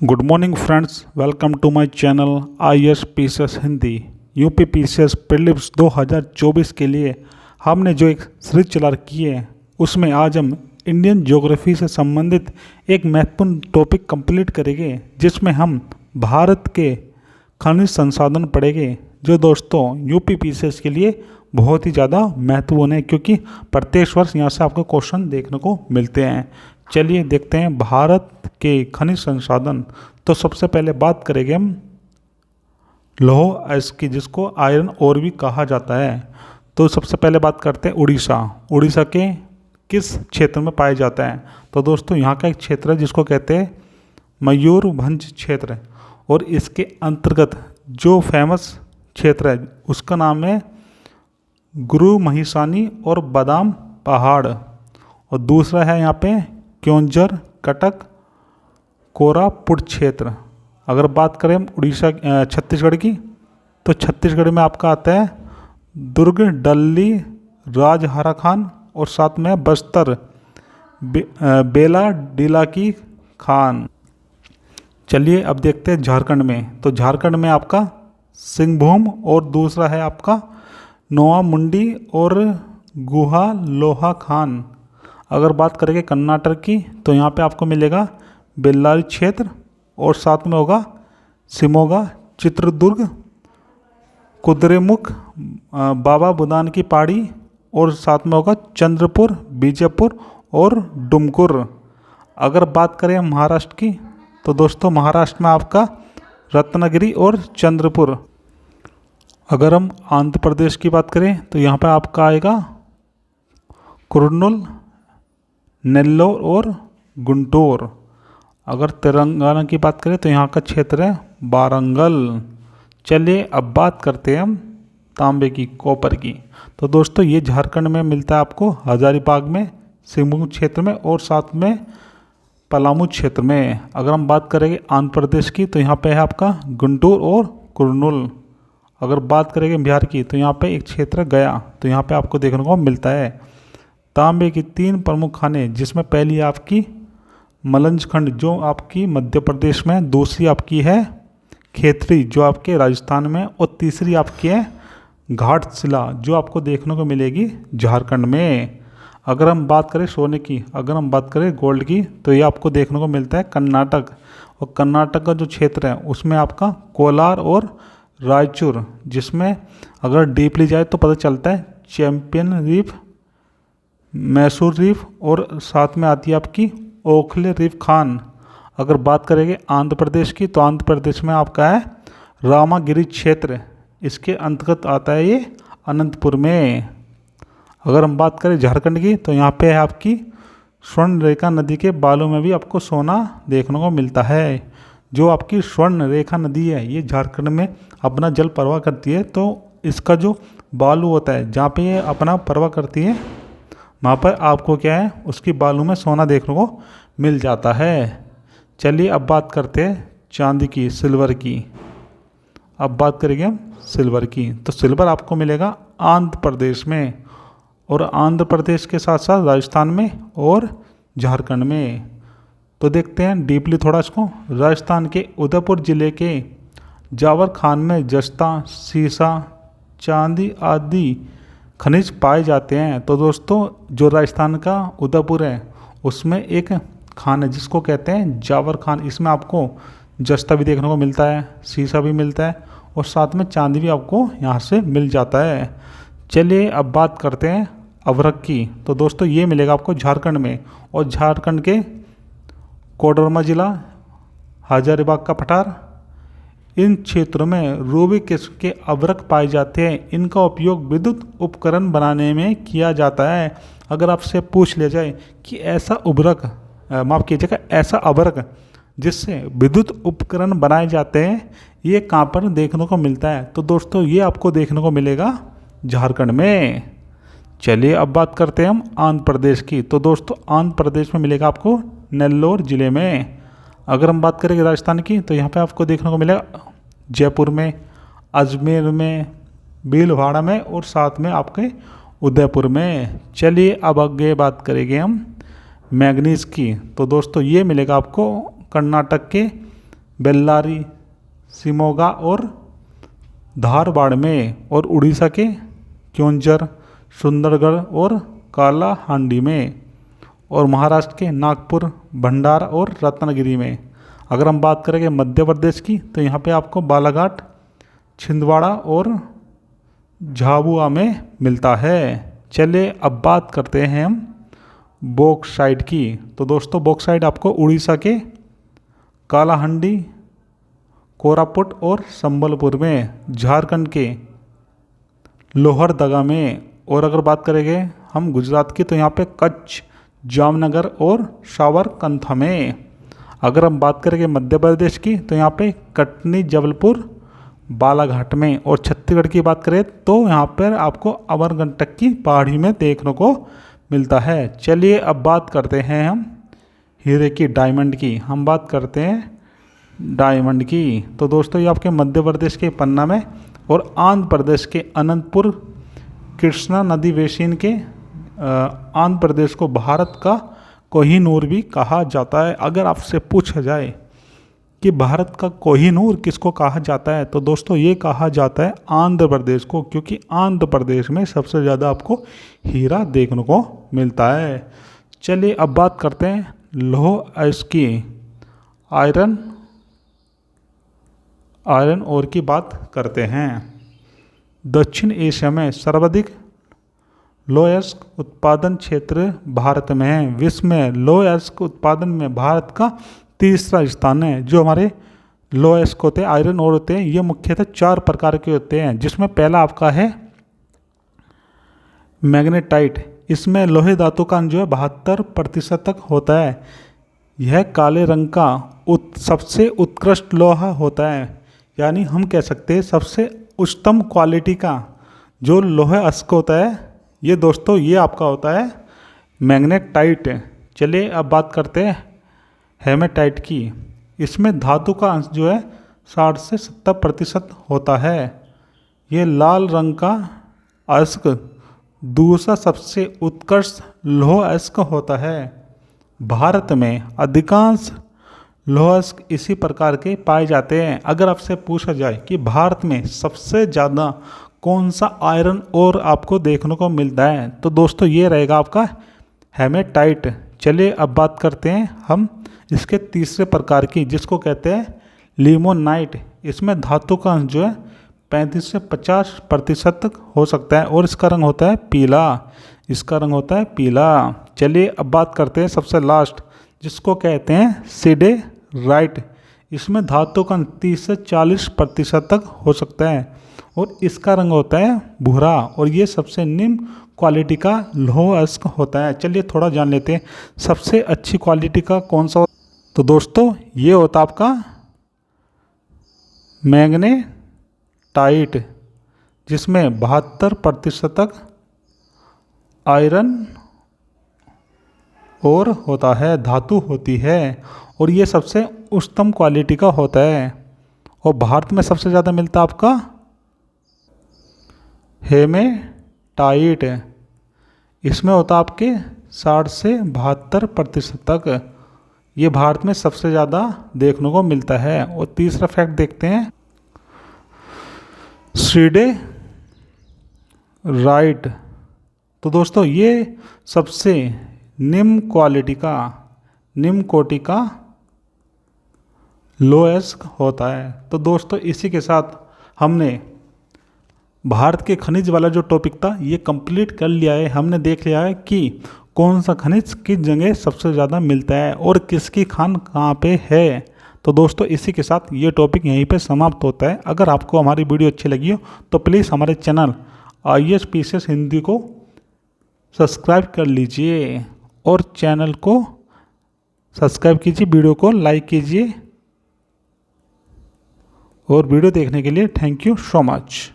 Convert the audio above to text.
Good morning friends, welcome to my channel IAS PCS Hindi. UP PCS prelims 2024 के लिए हमने जो एक सीरीज चला रखी है उसमें आज हम इंडियन ज्योग्राफी से संबंधित एक महत्वपूर्ण टॉपिक कंप्लीट करेंगे, जिसमें हम भारत के खनिज संसाधन पढ़ेंगे, जो दोस्तों यूपी PCS के लिए बहुत ही ज़्यादा महत्वपूर्ण है, क्योंकि प्रत्येक वर्ष यहाँ से आपको क्वेश्चन देखने को मिलते हैं। चलिए देखते हैं भारत के खनिज संसाधन। तो सबसे पहले बात करेंगे हम लौह अयस्क की, जिसको आयरन ओर भी कहा जाता है। तो सबसे पहले बात करते हैं उड़ीसा। उड़ीसा के किस क्षेत्र में पाया जाता है? तो दोस्तों यहाँ का एक क्षेत्र है जिसको कहते हैं मयूरभंज क्षेत्र, और इसके अंतर्गत जो फेमस क्षेत्र है उसका नाम है गुरु महिसानी और बादाम पहाड़, और दूसरा है यहाँ पे क्योंझर कटक कोरापुट क्षेत्र। अगर बात करें उड़ीसा छत्तीसगढ़ की, तो छत्तीसगढ़ में आपका आता है दुर्ग डल्ली राजहारा खान, और साथ में बस्तर बेला डीला की खान। चलिए अब देखते हैं झारखंड में। तो झारखंड में आपका सिंहभूम, और दूसरा है आपका नोआ मुंडी और गुहा लोहा खान। अगर बात करेंगे कर्नाटक की, तो यहाँ पे आपको मिलेगा बेल्लारी क्षेत्र, और साथ में होगा शिमोगा, चित्रदुर्ग, कुद्रेमुख, बाबा बुदान की पहाड़ी, और साथ में होगा चंद्रपुर, बीजापुर और डुमकुर। अगर बात करें महाराष्ट्र की, तो दोस्तों महाराष्ट्र में आपका रत्नागिरी और चंद्रपुर। अगर हम आंध्र प्रदेश की बात करें, तो यहाँ पे आपका आएगा कुर्नूल, नेल्लोर और गुंटूर। अगर तेलंगाना की बात करें, तो यहाँ का क्षेत्र है वारंगल। चलिए अब बात करते हैं हम तांबे की, कॉपर की। तो दोस्तों ये झारखंड में मिलता है आपको हजारीबाग में, सिंहभूम क्षेत्र में, और साथ में पलामू क्षेत्र में। अगर हम बात करेंगे आंध्र प्रदेश की, तो यहाँ पे है आपका गुंटूर और कुर्नूल। अगर बात करेंगे बिहार की, तो यहाँ पे एक क्षेत्र गया, तो यहाँ पे आपको देखने को मिलता है तांबे की 3 प्रमुख खानें, जिसमें पहली आपकी मलंजखंड जो आपकी मध्य प्रदेश में, दूसरी आपकी है खेतरी जो आपके राजस्थान में, और तीसरी आपकी है घाटशिला जो आपको देखने को मिलेगी झारखंड में। अगर हम बात करें सोने की, अगर हम बात करें गोल्ड की, तो ये आपको देखने को मिलता है कर्नाटक, और कर्नाटक का जो क्षेत्र है उसमें आपका कोलार और रायचूर, जिसमें अगर डीपली जाए तो पता चलता है चैंपियन रीफ, मैसूर रीफ, और साथ में आती है आपकी ओखले रीफ खान। अगर बात करेंगे आंध्र प्रदेश की, तो आंध्र प्रदेश में आपका है रामागिरी क्षेत्र, इसके अंतर्गत आता है ये अनंतपुर में। अगर हम बात करें झारखंड की, तो यहाँ पे है आपकी स्वर्ण रेखा नदी के बालू में भी आपको सोना देखने को मिलता है। जो आपकी स्वर्ण रेखा नदी है ये झारखंड में अपना जल प्रवाह करती है, तो इसका जो बालू होता है जहाँ पे ये अपना प्रवाह करती है, वहाँ पर आपको क्या है उसकी बालू में सोना देखने को मिल जाता है। चलिए अब बात करते हैं चांदी की, सिल्वर की। अब बात करेंगे हम सिल्वर की, तो सिल्वर आपको मिलेगा आंध्र प्रदेश में, और आंध्र प्रदेश के साथ साथ राजस्थान में और झारखंड में। तो देखते हैं डीपली थोड़ा इसको। राजस्थान के उदयपुर ज़िले के जावर खान में जस्ता, सीसा, चांदी आदि खनिज पाए जाते हैं। तो दोस्तों जो राजस्थान का उदयपुर है उसमें एक खान है जिसको कहते हैं जावर खान। इसमें आपको जस्ता भी देखने को मिलता है, सीसा भी मिलता है, और साथ में चांदी भी आपको यहाँ से मिल जाता है। चलिए अब बात करते हैं अभ्रक की। तो दोस्तों ये मिलेगा आपको झारखंड में, और झारखंड के कोडरमा जिला, हजारीबाग का पठार, इन क्षेत्रों में रूबी किस्म के अभ्रक पाए जाते हैं। इनका उपयोग विद्युत उपकरण बनाने में किया जाता है। अगर आपसे पूछ लिया जाए कि ऐसा उभरक, माफ़ कीजिएगा, ऐसा अभ्रक जिससे विद्युत उपकरण बनाए जाते हैं, ये कहाँ पर देखने को मिलता है? तो दोस्तों ये आपको देखने को मिलेगा झारखंड में। चलिए अब बात करते हैं हम आंध्र प्रदेश की। तो दोस्तों आंध्र प्रदेश में मिलेगा आपको नेल्लोर ज़िले में। अगर हम बात करेंगे राजस्थान की, तो यहाँ पे आपको देखने को मिलेगा जयपुर में, अजमेर में, भीलवाड़ा में, और साथ में आपके उदयपुर में। चलिए अब आगे बात करेंगे हम मैंगनीज़ की। तो दोस्तों ये मिलेगा आपको कर्नाटक के बेल्लारी, शिमोगा और धारवाड़ में, और उड़ीसा के क्योंझर, सुंदरगढ़ और कालाहांडी में, और महाराष्ट्र के नागपुर, भंडारा और रत्नागिरी में। अगर हम बात करेंगे मध्य प्रदेश की तो यहाँ पे आपको बालाघाट, छिंदवाड़ा और झाबुआ में मिलता है। चलिए अब बात करते हैं हम बॉक्साइट की। तो दोस्तों बॉक्साइट आपको उड़ीसा के कालाहांडी, कोरापुट और संबलपुर में, झारखंड के लोहरदगा में, और अगर बात करेंगे हम गुजरात की तो यहाँ पे कच्छ, जामनगर और साबरकांठा में। अगर हम बात करेंगे मध्य प्रदेश की तो यहाँ पे कटनी, जबलपुर, बालाघाट में, और छत्तीसगढ़ की बात करें तो यहाँ पर आपको अमरकंटक की पहाड़ी में देखने को मिलता है। चलिए अब बात करते हैं हम हीरे की, डायमंड की। हम बात करते हैं डायमंड की। तो दोस्तों ये आपके मध्य प्रदेश के पन्ना में और आंध्र प्रदेश के अनंतपुर, कृष्णा नदी बेसिन के आंध्र प्रदेश को भारत का कोहिनूर भी कहा जाता है। अगर आपसे पूछा जाए कि भारत का कोहिनूर किसको कहा जाता है तो दोस्तों ये कहा जाता है आंध्र प्रदेश को, क्योंकि आंध्र प्रदेश में सबसे ज़्यादा आपको हीरा देखने को मिलता है। चलिए अब बात करते हैं लौह अयस्क की, आयरन ओर की बात करते हैं। दक्षिण एशिया में सर्वाधिक लौह अयस्क उत्पादन क्षेत्र भारत में है। विश्व में लौह अयस्क उत्पादन में भारत का तीसरा स्थान है। जो हमारे लौह अयस्क होते हैं, आयरन ओर होते हैं, ये मुख्यतः 4 प्रकार के होते हैं, जिसमें पहला आपका है मैग्नेटाइट। इसमें लोहे धातु का जो है 72% तक होता है। यह काले रंग का सबसे उत्कृष्ट लोहा होता है, यानी हम कह सकते हैं सबसे उच्चतम क्वालिटी का जो लोहे अयस्क होता है ये दोस्तों ये आपका होता है मैग्नेटाइट। चलिए अब बात करते हैं हेमेटाइट की। इसमें धातु का अंश जो है 60 से 70% होता है। ये लाल रंग का अयस्क दूसरा सबसे उत्कृष्ट लौह अयस्क होता है। भारत में अधिकांश लौह अयस्क इसी प्रकार के पाए जाते हैं। अगर आपसे पूछा जाए कि भारत में सबसे ज़्यादा कौन सा आयरन ओर आपको देखने को मिलता है तो दोस्तों ये रहेगा आपका हेमेटाइट। चलिए अब बात करते हैं हम इसके तीसरे प्रकार की, जिसको कहते हैं लिमोनाइट। इसमें धातु का अंश जो है 35 से 50% तक हो सकता है और इसका रंग होता है पीला। इसका रंग होता है पीला। चलिए अब बात करते हैं सबसे लास्ट, जिसको कहते हैं सिडेराइट। इसमें धातु का 30 से 40% तक हो सकता है और इसका रंग होता है भूरा और ये सबसे निम्न क्वालिटी का लौह अयस्क होता है। चलिए थोड़ा जान लेते हैं सबसे अच्छी क्वालिटी का कौन सा। तो दोस्तों ये होता आपका मैग्नेटाइट, जिसमें 72% तक आयरन और होता है, धातु होती है और ये सबसे उच्चतम क्वालिटी का होता है। और भारत में सबसे ज़्यादा मिलता है आपका हेमेटाइट। इसमें होता आपके 60 से 72% तक। ये भारत में सबसे ज़्यादा देखने को मिलता है। और तीसरा फैक्ट देखते हैं सिडेराइट। तो दोस्तों ये सबसे निम्न क्वालिटी का, निम्न कोटि का लौह अयस्क होता है। तो दोस्तों इसी के साथ हमने भारत के खनिज वाला जो टॉपिक था ये कंप्लीट कर लिया है। हमने देख लिया है कि कौन सा खनिज किस जगह सबसे ज़्यादा मिलता है और किसकी खान कहाँ पे है। तो दोस्तों इसी के साथ ये टॉपिक यहीं पे समाप्त होता है। अगर आपको हमारी वीडियो अच्छी लगी हो तो प्लीज़ हमारे चैनल IAS PCS हिंदी को सब्सक्राइब कर लीजिए और चैनल को सब्सक्राइब कीजिए, वीडियो को लाइक कीजिए और वीडियो देखने के लिए थैंक यू सो मच।